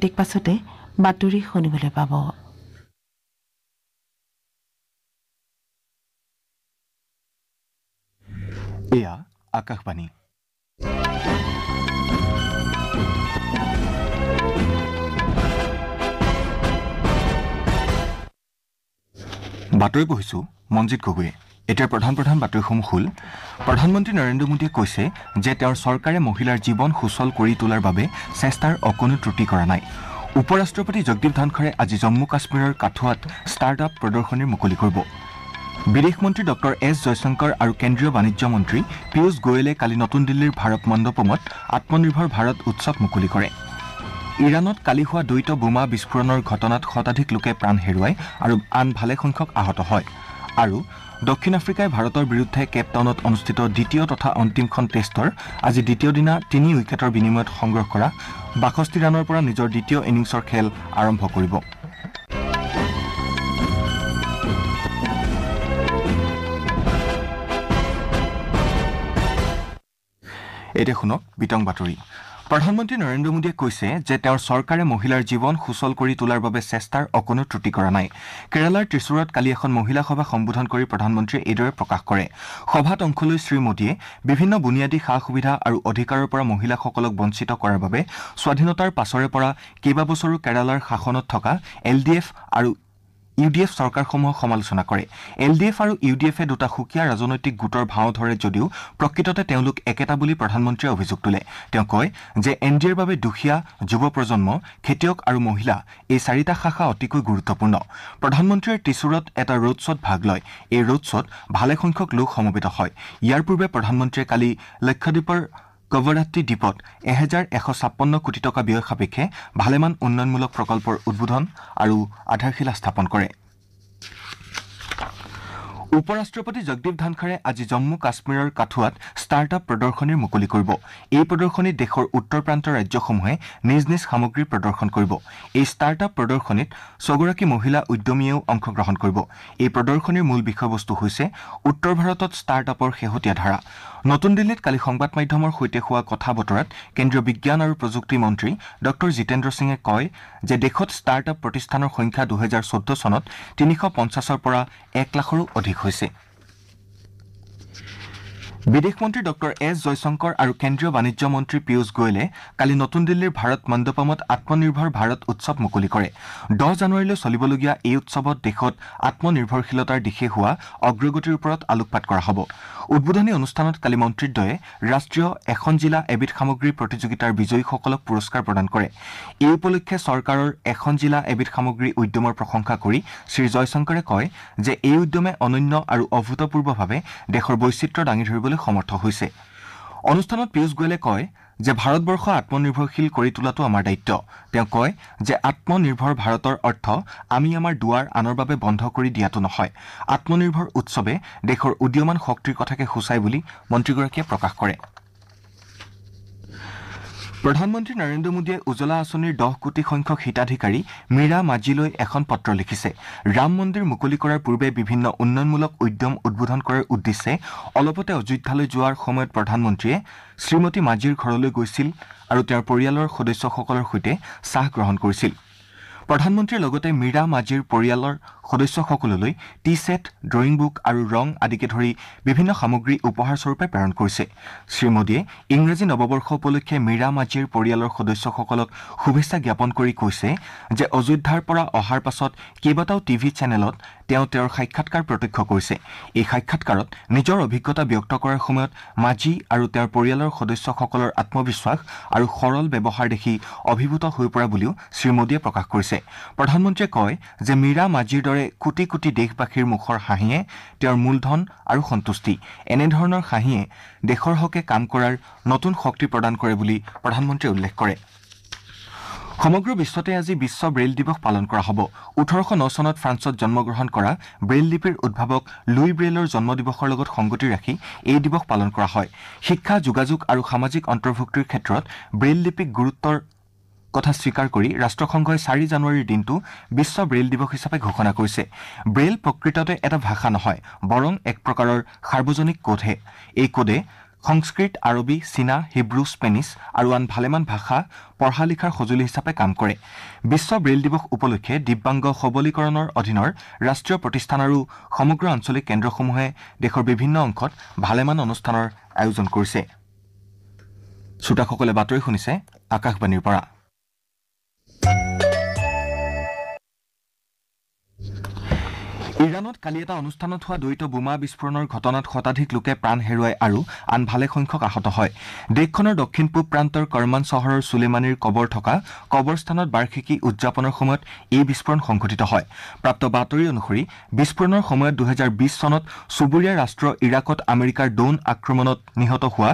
ঠিক পাছতে বাতৰি শুনিবলৈ পাব। এয়া আকাশবাণী। বাতৰি পঢ়িছো মনজিত গগৈয়ে। এতিয়া প্ৰধান বাতৰিসমূহ হ'ল প্ৰধানমন্ত্ৰী নৰেন্দ্ৰ মোদীয়ে কৈছে যে তেওঁৰ চৰকাৰে মহিলাৰ জীৱন সুচল কৰি তোলাৰ বাবে চেষ্টাৰ অকণো ত্ৰুটি কৰা নাই। উপৰাষ্ট্ৰপতি জগদীপ ধনখৰে আজি জম্মু কাশ্মীৰৰ কাঠুৱাত ষ্টাৰ্টআপ প্ৰদৰ্শনীৰ মুকলি কৰিব। বিদেশ মন্ত্ৰী ডক্টৰ এছ জয়শংকৰ আৰু কেন্দ্ৰীয় বাণিজ্য মন্ত্ৰী পীয়ূষ গোৱেলে কালি নতুন দিল্লীৰ ভাৰত মণ্ডপমত আত্মনিৰ্ভৰ ভাৰত উৎসৱ মুকলি কৰে। ইৰাণত কালি হোৱা দ্বৈত বোমা বিস্ফোৰণৰ ঘটনাত শতাধিক লোকে প্ৰাণ হেৰুৱায় আৰু আন ভালেসংখ্যক আহত হয়। আৰু দক্ষিণ আফ্ৰিকাই ভাৰতৰ বিৰুদ্ধে কেপটাউনত অনুষ্ঠিত দ্বিতীয় তথা অন্তিমখন টেষ্টৰ আজি দ্বিতীয় দিনা ৩ উইকেটৰ বিনিময়ত সংগ্ৰহ কৰা ৬২ ৰানৰ পৰা নিজৰ দ্বিতীয় ইনিংছৰ খেল আৰম্ভ কৰিব। এতিয়া শুনক বিতং বাতৰি। প্ৰধানমন্ত্ৰী নৰেন্দ্ৰ মোদীয়ে কৈছে যে তেওঁৰ চৰকাৰে মহিলাৰ জীৱন সুচল কৰি তোলাৰ বাবে চেষ্টাৰ অকণো ত্ৰুটি কৰা নাই। কেৰালাৰ ত্ৰিচুৰত কালি এখন মহিলা সভা সম্বোধন কৰি প্ৰধানমন্ত্ৰীয়ে এইদৰে প্ৰকাশ কৰে। সভাত অংশ লৈ শ্ৰীমোদীয়ে বিভিন্ন বুনিয়াদী সা সুবিধা আৰু অধিকাৰৰ পৰা মহিলাসকলক বঞ্চিত কৰাৰ বাবে স্বাধীনতাৰ পাছৰে পৰা কেইবাবছৰো কেৰালাৰ শাসনত থকা LDF আৰু UDF চৰকাৰসমূহক সমালোচনা কৰে। LDF আৰু UDFে দুটা সুকীয়া ৰাজনৈতিক গোটৰ ভাও ধৰে যদিও প্ৰকৃততে তেওঁলোক একেটা বুলি প্ৰধানমন্ত্ৰীয়ে অভিযোগ তোলে। তেওঁ কয় যে NDAৰ বাবে দুখীয়া, যুৱ প্ৰজন্ম, খেতিয়ক আৰু মহিলা এই চাৰিটা শাখা অতিকৈ গুৰুত্বপূৰ্ণ। প্ৰধানমন্ত্ৰীয়ে ত্ৰিচুৰত এটা ৰোড শ্বত ভাগ লয়। এই ৰোড শ্বত ভালেসংখ্যক লোক সমবেত হয়। ইয়াৰ পূৰ্বে প্ৰধানমন্ত্ৰীয়ে কালি লক্ষদ্বীপৰ কৱৰাত্তি দ্বীপত 1156 কোটি টকা ব্যয় সাপেক্ষে ভালেমান উন্নয়নমূলক প্ৰকল্পৰ উদ্বোধন আৰু আধাৰশিলা স্থাপন কৰে। উপৰাষ্ট্ৰপতি জগদীপ ধনখৰে আজি জম্মু কাশ্মীৰৰ কাঠুৱাত ষ্টাৰ্টআপ প্ৰদৰ্শনীৰ মুকলি কৰিব। এই প্ৰদৰ্শনীত দেশৰ উত্তৰ প্ৰান্তৰ ৰাজ্যসমূহে নিজ নিজ সামগ্ৰী প্ৰদৰ্শন কৰিব। এই ষ্টাৰ্টআপ প্ৰদৰ্শনীত 6গৰাকী মহিলা উদ্যমীয়েও অংশগ্ৰহণ কৰিব। এই প্ৰদৰ্শনীৰ মূল বিষয়বস্তু হৈছে উত্তৰ ভাৰতত ষ্টাৰ্টআপৰ শেহতীয়া ধাৰা। নতুন দিল্লীত কালি সংবাদ মাধ্যমৰ সৈতে হোৱা কথা বতৰাত কেন্দ্ৰীয় বিজ্ঞান আৰু প্ৰযুক্তি মন্ত্ৰী ডক্টৰ জিতেন্দ্ৰ সিঙে কয় যে দেশত ষ্টাৰ্টআপ প্ৰতিষ্ঠানৰ সংখ্যা 2014 চনত 350ৰ পৰা 1 লাখৰো অধিক হৈছে। বিদেশ মন্ত্ৰী ডক্টৰ এছ জয়শংকৰ আৰু কেন্দ্ৰীয় বাণিজ্য মন্ত্ৰী পীয়ূষ গোৱেলে কালি নতুন দিল্লীৰ ভাৰত মণ্ডপমত আত্মনিৰ্ভৰ ভাৰত উৎসৱ মুকলি কৰে। 10 জানুৱাৰীলৈ চলিবলগীয়া এই উৎসৱত দেশত আত্মনিৰ্ভৰশীলতাৰ দিশে হোৱা অগ্ৰগতিৰ ওপৰত আলোকপাত কৰা হ'ব। উদ্বোধনী অনুষ্ঠানত কালি মন্ত্ৰীদ্বয়ে ৰাষ্ট্ৰীয় এখন জিলা এবিধ সামগ্ৰী প্ৰতিযোগিতাৰ বিজয়ীসকলক পুৰস্কাৰ প্ৰদান কৰে। এই উপলক্ষে চৰকাৰৰ এখন জিলা এবিধ সামগ্ৰী উদ্যমৰ প্ৰশংসা কৰি শ্ৰী জয়শংকৰে কয় যে এই উদ্যমে অনন্য আৰু অভূতপূৰ্বভাৱে দেশৰ বৈচিত্ৰ্য দাঙি ধৰিবলৈ সমৰ্থ হৈছে। অনুষ্ঠানত পীয়ূষ গোৱেলে কয় যে ভাৰতবৰ্ষ আত্মনিৰ্ভৰশীল কৰি তোলাটো আমাৰ দায়িত্ব। তেওঁ কয় যে আত্মনিৰ্ভৰ ভাৰতৰ অৰ্থ আমি আমাৰ দুৱাৰ আনৰ বাবে বন্ধ কৰি দিয়াটো নহয়। আত্মনিৰ্ভৰ উৎসৱে দেশৰ উদীয়মান শক্তিৰ কথাকে সূচায় বুলি মন্ত্ৰীগৰাকীয়ে প্ৰকাশ কৰে। প্ৰধানমন্ত্ৰী নৰেন্দ্ৰ মোদীয়ে উজলা আঁচনিৰ 10 কোটি সংখ্যক হিতাধিকাৰী মীৰা মাঝিলৈ এখন পত্ৰ লিখিছে। ৰাম মন্দিৰ মুকলি কৰাৰ পূৰ্বে বিভিন্ন উন্নয়নমূলক উদ্যম উদ্বোধন কৰাৰ উদ্দেশ্যে অলপতে অযোধ্যালৈ যোৱাৰ সময়ত প্ৰধানমন্ত্ৰীয়ে শ্ৰীমতী মাঝিৰ ঘৰলৈ গৈছিল আৰু তেওঁৰ পৰিয়ালৰ সদস্যসকলৰ সৈতে চাহ গ্ৰহণ কৰিছিল। প্ৰধানমন্ত্ৰীয়ে লগতে মীৰা মাঝিৰ পৰিয়ালৰ সদস্যসকললৈ টি-ছেট, ড্ৰয়িং বুক আৰু ৰং আদিকে ধৰি বিভিন্ন সামগ্ৰী উপহাৰ স্বৰূপে প্ৰেৰণ কৰিছে। শ্ৰীমোদীয়ে ইংৰাজী নৱবৰ্ষ উপলক্ষে মীৰা মাঝিৰ পৰিয়ালৰ সদস্যসকলক শুভেচ্ছা জ্ঞাপন কৰি কৈছে যে অযোধ্যাৰ পৰা অহাৰ পাছত কেইবাটাও টিভি চেনেলত তেওঁ তেওঁৰ সাক্ষাৎকাৰ প্ৰত্যক্ষ কৰিছে। এই সাক্ষাৎকাৰত নিজৰ অভিজ্ঞতা ব্যক্ত কৰাৰ সময়ত মাঝি আৰু তেওঁৰ পৰিয়ালৰ সদস্যসকলৰ আত্মবিশ্বাস আৰু সৰল ব্যৱহাৰ দেখি অভিভূত হৈ পৰা বুলিও শ্ৰীমোদীয়ে প্ৰকাশ কৰিছে। প্ৰধানমন্ত্ৰীয়ে কয় যে মীৰা মাঝিৰ দৰে কোটি কোটি দেশবাসীৰ মুখৰ হাঁহিয়ে তেওঁৰ মূলধন আৰু সন্তুষ্টি। এনেধৰণৰ হাঁহিয়ে দেশৰ হকে কাম কৰাৰ নতুন শক্তি প্ৰদান কৰে বুলি প্ৰধানমন্ত্ৰীয়ে উল্লেখ কৰে। সমগ্ৰ বিশ্বতে আজি বিশ্ব ব্ৰেইল দিৱস পালন কৰা হ'ব। 1809 চনত ফ্ৰান্সত জন্মগ্ৰহণ কৰা ব্ৰেইল লিপিৰ উদ্ভাৱক লুই ব্ৰেইলৰ জন্মদিৱসৰ লগত সংগতি ৰাখি এই দিৱস পালন কৰা হয়। শিক্ষা, যোগাযোগ আৰু সামাজিক অন্তৰ্ভুক্তিৰ ক্ষেত্ৰত ব্ৰেইল লিপিক গুৰুত্বৰ কথা স্বীকাৰ কৰি ৰাষ্ট্ৰসংঘই 4 জানুৱাৰীৰ দিনটো বিশ্ব ব্ৰেইল দিৱস হিচাপে ঘোষণা কৰিছে। ব্ৰেইল প্ৰকৃততে এটা ভাষা নহয়, বৰং এক প্ৰকাৰৰ সাৰ্বজনিক কোডহে। এই কোডে সংস্কৃত, আৰবী, চীনা, হিব্ৰু, স্পেনিছ আৰু আন ভালেমান ভাষা পঢ়া লিখাৰ সঁজুলি হিচাপে কাম কৰে। বিশ্ব ব্ৰেইল দিৱস উপলক্ষে দিব্যাংগ সবলীকৰণৰ অধীনৰ ৰাষ্ট্ৰীয় প্ৰতিষ্ঠান আৰু সমগ্ৰ আঞ্চলিক কেন্দ্ৰসমূহে দেশৰ বিভিন্ন অংশত ভালেমান অনুষ্ঠানৰ আয়োজন কৰিছে। শ্ৰোতাসকলে বাতৰি শুনিছে আকাশবাণীৰ পৰা। ইৰাণত কালি এটা অনুষ্ঠানত হোৱা দ্বৈত বোমা বিস্ফোৰণৰ ঘটনাত শতাধিক লোকে প্ৰাণ হেৰুৱায় আৰু আন ভালেসংখ্যক আহত হয়। দেশখনৰ দক্ষিণ পূব প্ৰান্তৰ কৰমান চহৰৰ চুলেমানীৰ কবৰ থকা কবৰস্থানত বাৰ্ষিকী উদযাপনৰ সময়ত এই বিস্ফোৰণ সংঘটিত হয়। প্ৰাপ্ত বাতৰি অনুসৰি বিস্ফোৰণৰ সময়ত 2020 চনত চুবুৰীয়া ৰাষ্ট্ৰ ইৰাকত আমেৰিকাৰ ড্ৰোন আক্ৰমণত নিহত হোৱা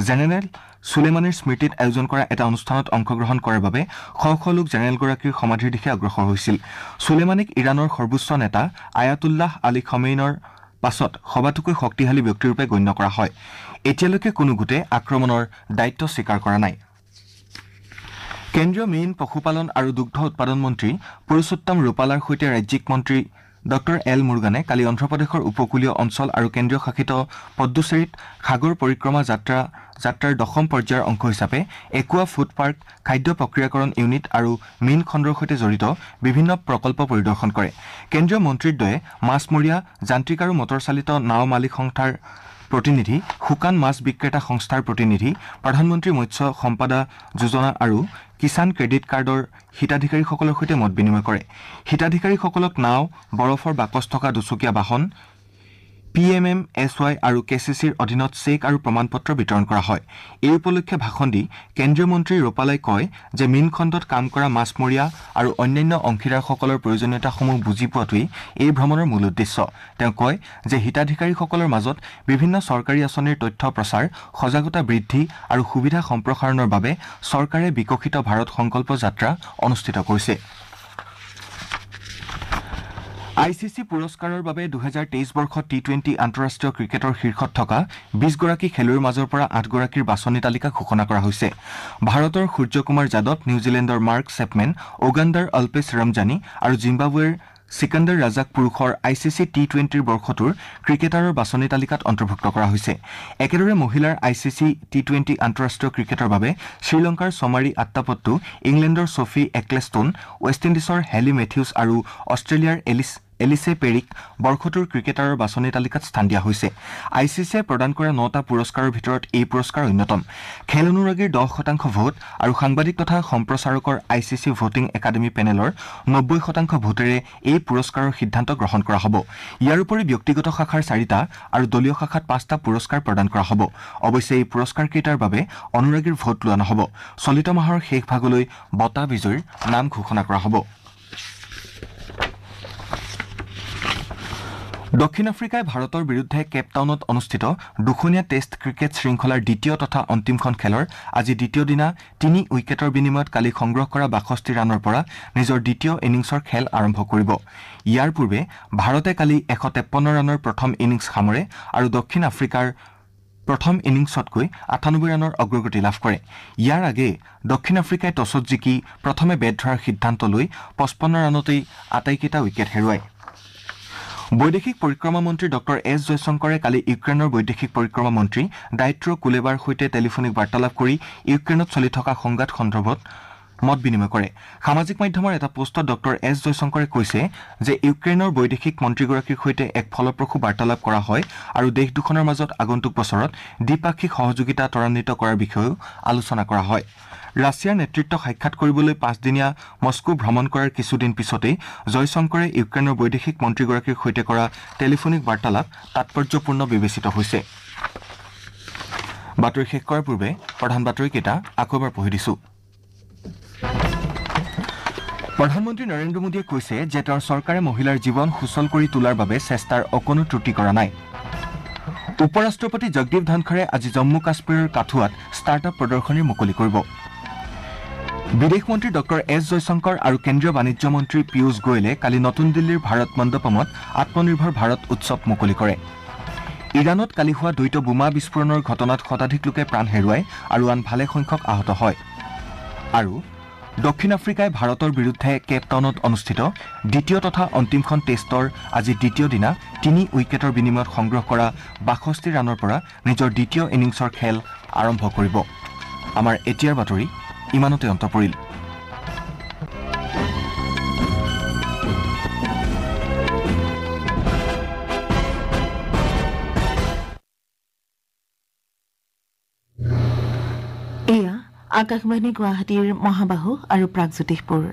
জেনেৰেল চুলেমানীৰ স্মৃতিত আয়োজন কৰা এটা অনুষ্ঠানত অংশগ্ৰহণ কৰাৰ বাবে শ শ লোক জেনেৰেলগৰাকীৰ সমাধিৰ দিশে অগ্ৰসৰ হৈছিল। চুলেমানীক ইৰাণৰ সৰ্বোচ্চ নেতা আয়াতুল্লাহ আলী খমেইনৰ পাছত সবাতোকৈ শক্তিশালী ব্যক্তিৰূপে গণ্য কৰা হয়। এতিয়ালৈকে কোনো গোটে আক্ৰমণৰ দায়িত্ব স্বীকাৰ কৰা নাই। কেন্দ্ৰীয় মীন, পশুপালন আৰু দুগ্ধ উৎপাদন মন্ত্ৰী পুৰুষোত্তম ৰূপালাৰ সৈতে ৰাজ্যিক মন্ত্ৰী ডক্টৰ এল মুৰুগানে কালি অন্ধ্ৰপ্ৰদেশৰ উপকূলীয় অঞ্চল আৰু কেন্দ্ৰীয় শাসিত পদ্দুচেৰীত সাগৰ পৰিক্ৰমা যাত্ৰাৰ দশম পৰ্যায়ৰ অংশ হিচাপে একুৱা ফুড পাৰ্ক, খাদ্য প্ৰক্ৰিয়াকৰণ ইউনিট আৰু মীন খণ্ডৰ সৈতে জড়িত বিভিন্ন প্ৰকল্প পৰিদৰ্শন কৰে। কেন্দ্ৰীয় মন্ত্ৰীদ্বয়ে মাছমৰীয়া, যান্ত্ৰিক আৰু মটৰচালিত নাও মালিক সংস্থাৰ প্ৰতিনিধি, শুকান মাছ বিক্ৰেতা সংস্থাৰ প্ৰতিনিধি, প্ৰধানমন্ত্ৰী মৎস্য সম্পদা যোজনা আৰু কিষাণ ক্ৰেডিট কাৰ্ডৰ হিতাধিকাৰীসকলৰ সৈতে মত বিনিময় কৰে। হিতাধিকাৰীসকলক নাও, বৰফৰ বাকচ থকা দুচকীয়া বাহন, PMMSY আৰু KCCৰ অধীনত চেক আৰু প্ৰমাণপত্ৰ বিতৰণ কৰা হয়। এই উপলক্ষে ভাষণ দি কেন্দ্ৰীয় মন্ত্ৰী ৰূপালাই কয় যে মীন খণ্ডত কাম কৰা মাছমৰীয়া আৰু অন্যান্য অংশীদাৰসকলৰ প্ৰয়োজনীয়তাসমূহ বুজি পোৱাটোৱেই এই ভ্ৰমণৰ মূল উদ্দেশ্য। তেওঁ কয় যে হিতাধিকাৰীসকলৰ মাজত বিভিন্ন চৰকাৰী আঁচনিৰ তথ্য প্ৰচাৰ, সজাগতা বৃদ্ধি আৰু সুবিধা সম্প্ৰসাৰণৰ বাবে চৰকাৰে বিকশিত ভাৰত সংকল্প যাত্ৰা অনুষ্ঠিত কৰিছে। ICC পুৰস্কাৰৰ বাবে 2023 বৰ্ষত T20 আন্তঃৰাষ্ট্ৰীয় ক্ৰিকেটৰ শীৰ্ষত থকা 20 গৰাকী খেলুৱৈৰ মাজৰ পৰা 8 গৰাকীৰ বাছনি তালিকা ঘোষণা কৰা হৈছে। ভাৰতৰ সূৰ্যকুমাৰ যাদৱ, নিউজিলেণ্ডৰ মাৰ্ক চেপমেন, উগাণ্ডাৰ অল্পেছ ৰমজানী আৰু জিম্বাবৱেৰ সিকান্দাৰ ৰাজাক পুৰুষৰ ICC T20 বৰ্ষটোৰ ক্ৰিকেটাৰৰ বাছনি তালিকাত অন্তৰ্ভুক্ত কৰা হৈছে। একেদৰে মহিলাৰ ICC T20 আন্তঃৰাষ্ট্ৰীয় ক্ৰিকেটৰ বাবে শ্ৰীলংকাৰ চমাৰী আট্টাপট্টু, ইংলেণ্ডৰ ছফি এক্লেষ্টন, ৱেষ্ট ইণ্ডিজৰ হেলি মেথিউছ আৰু অষ্ট্ৰেলিয়াৰ এলিছে পেৰিক বৰ্ষটোৰ ক্ৰিকেটাৰৰ বাছনি তালিকাত স্থান দিয়া হৈছে। ICCয়ে প্ৰদান কৰা 9টা পুৰস্কাৰৰ ভিতৰত এই পুৰস্কাৰ অন্যতম। খেল অনুৰাগীৰ 10% ভোট আৰু সাংবাদিক তথা সম্প্ৰচাৰকৰ ICC ভোটিং একাডেমী পেনেলৰ 90% ভোটেৰে এই পুৰস্কাৰৰ সিদ্ধান্ত গ্ৰহণ কৰা হ'ব। ইয়াৰ উপৰি ব্যক্তিগত শাখাৰ 4টা আৰু দলীয় শাখাত 5টা পুৰস্কাৰ প্ৰদান কৰা হ'ব। অৱশ্যে এই পুৰস্কাৰকেইটাৰ বাবে অনুৰাগীৰ ভোট লোৱা নহ'ব। চলিত মাহৰ শেষ ভাগলৈ বঁটা বিজয়ীৰ নাম ঘোষণা কৰা হ'ব। দক্ষিণ আফ্ৰিকাই ভাৰতৰ বিৰুদ্ধে কেপটাউনত অনুষ্ঠিত দুখনীয়া টেষ্ট ক্ৰিকেট শৃংখলাৰ দ্বিতীয় তথা অন্তিমখন খেলৰ আজি দ্বিতীয় দিনা 3 উইকেটৰ বিনিময়ত কালি সংগ্ৰহ কৰা 62 ৰানৰ পৰা নিজৰ দ্বিতীয় ইনিংছৰ খেল আৰম্ভ কৰিব। ইয়াৰ পূৰ্বে ভাৰতে কালি 153 ৰানৰ প্ৰথম ইনিংছ সামৰে আৰু দক্ষিণ আফ্ৰিকাৰ প্ৰথম ইনিংছতকৈ 98 ৰানৰ অগ্ৰগতি লাভ কৰে। ইয়াৰ আগেয়ে দক্ষিণ আফ্ৰিকাই টছত জিকি প্ৰথমে বেট ধৰাৰ সিদ্ধান্ত লৈ 55 ৰানতেই আটাইকেইটা উইকেট হেৰুৱায়। বৈদেশিক পৰিক্ৰমা মন্ত্ৰী ডক্টৰ এছ জয়শংকৰে কালি ইউক্ৰেইনৰ বৈদেশিক পৰিক্ৰমা মন্ত্ৰী ডাইট্ৰ কুলেবাৰ সৈতে টেলিফোনিক বাৰ্তালাপ কৰি ইউক্ৰেইনত চলি থকা সংঘাত সন্দৰ্ভত মত বিনিময় কৰে। সামাজিক মাধ্যমৰ এটা পোষ্টত ডক্টৰ এছ জয়শংকৰে কৈছে যে ইউক্ৰেইনৰ বৈদেশিক মন্ত্ৰীগৰাকীৰ সৈতে এক ফলপ্ৰসূ বাৰ্তালাপ কৰা হয় আৰু দেশ দুখনৰ মাজত আগন্তুক বছৰত দ্বিপাক্ষিক সহযোগিতা ত্বৰান্বিত কৰাৰ বিষয়েও আলোচনা কৰা হয়। ৰাছিয়াৰ নেতৃত্বক সাক্ষাৎ কৰিবলৈ 5দিনীয়া মস্কো ভ্ৰমণ কৰাৰ কিছুদিন পিছতেই জয়শংকৰে ইউক্ৰেইনৰ বৈদেশিক মন্ত্ৰীগৰাকীৰ সৈতে কৰা টেলিফোনিক বাৰ্তালাপ তাৎপৰ্যপূৰ্ণ বিবেচিত হৈছে। বাতৰি শেষ কৰাৰ পূৰ্বে প্ৰধান বাতৰিকেইটা আকৌ এবাৰ পঢ়ি দিছো। প্ৰধানমন্ত্ৰী নৰেন্দ্ৰ মোদীয়ে কৈছে যে তেওঁৰ চৰকাৰে মহিলাৰ জীৱন সুচল কৰি তোলাৰ বাবে চেষ্টাৰ অকণো ত্ৰুটি কৰা নাই। উপৰাষ্ট্ৰপতি জগদীপ ধনখৰে আজি জম্মু কাশ্মীৰৰ কাঠুৱাত ষ্টাৰ্টআপ প্ৰদৰ্শনী মুকলি কৰিব। বিদেশ মন্ত্ৰী ডক্টৰ এছ জয়শংকৰ আৰু কেন্দ্ৰীয় বাণিজ্য মন্ত্ৰী পীয়ূষ গোৱেলে কালি নতুন দিল্লীৰ ভাৰত মণ্ডপমত আত্মনিৰ্ভৰ ভাৰত উৎসৱ মুকলি কৰে। ইৰাণত কালি হোৱা দ্বৈত বোমা বিস্ফোৰণৰ ঘটনাত শতাধিক লোকে প্ৰাণ হেৰুৱায় আৰু আন ভালেসংখ্যক আহত হয়। আৰু দক্ষিণ আফ্ৰিকাই ভাৰতৰ বিৰুদ্ধে কেপটাউনত অনুষ্ঠিত দ্বিতীয় তথা অন্তিমখন টেষ্টৰ আজি দ্বিতীয় দিনা 3 উইকেটৰ বিনিময়ত সংগ্ৰহ কৰা 62 ৰানৰ পৰা নিজৰ দ্বিতীয় ইনিংছৰ খেল আৰম্ভ কৰিব। আমাৰ এতিয়াৰ বাতৰি ইমানতে অন্ত পৰিল। এয়া আকাশবাণী গুৱাহাটীৰ মহাবাহু আৰু প্ৰাগজ্যোতিষপুৰ